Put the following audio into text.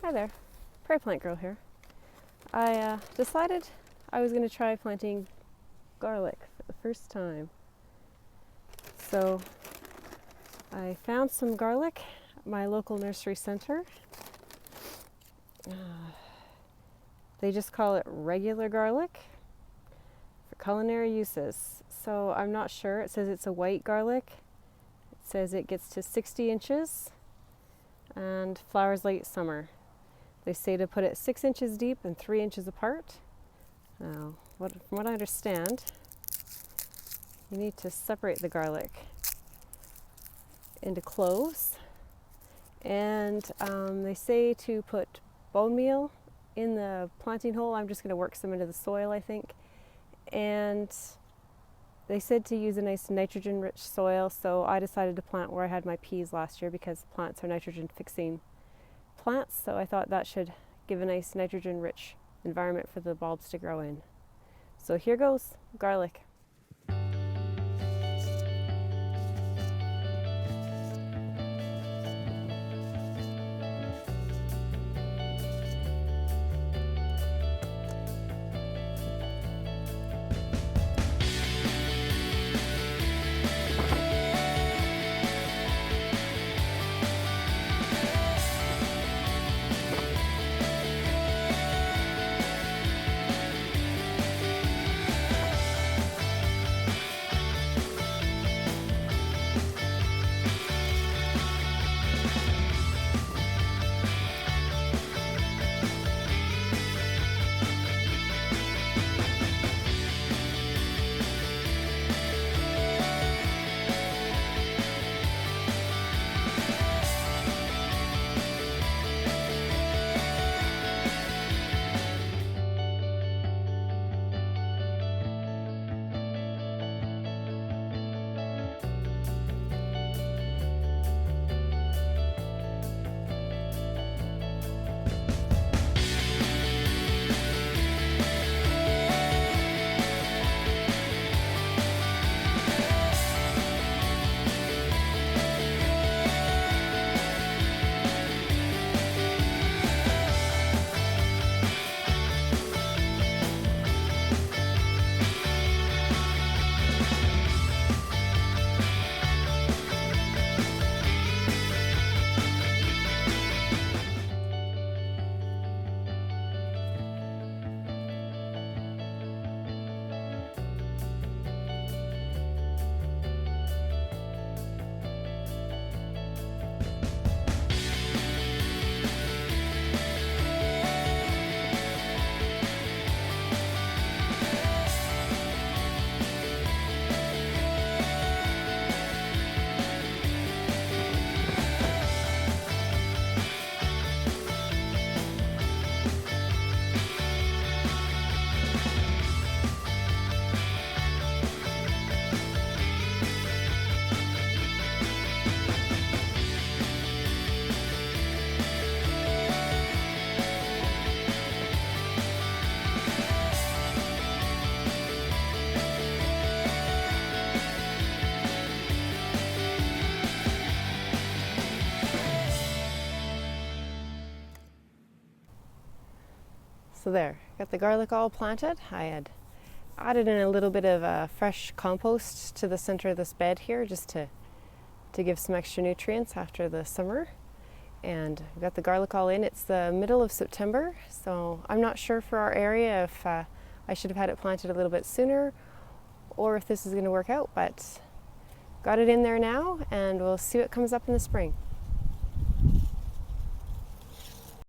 Hi there, Prairie Plant Girl here. I decided I was going to try planting garlic for the first time. So I found some garlic at my local nursery center. They just call it regular garlic for culinary uses. So I'm not sure. It says it's a white garlic. It says it gets to 60 inches and flowers late summer. They say to put it 6 inches deep and 3 inches apart. Now, from what I understand, you need to separate the garlic into cloves. And they say to put bone meal in the planting hole. I'm just going to work some into the soil, I think. And they said to use a nice nitrogen-rich soil, so I decided to plant where I had my peas last year because plants are nitrogen-fixing plants, so I thought that should give a nice nitrogen-rich environment for the bulbs to grow in. So here goes, garlic. So there, got the garlic all planted. I had added in a little bit of fresh compost to the center of this bed here just to give some extra nutrients after the summer. And we got the garlic all in. It's the middle of September, so I'm not sure for our area if I should have had it planted a little bit sooner or if this is going to work out, but got it in there now and we'll see what comes up in the spring.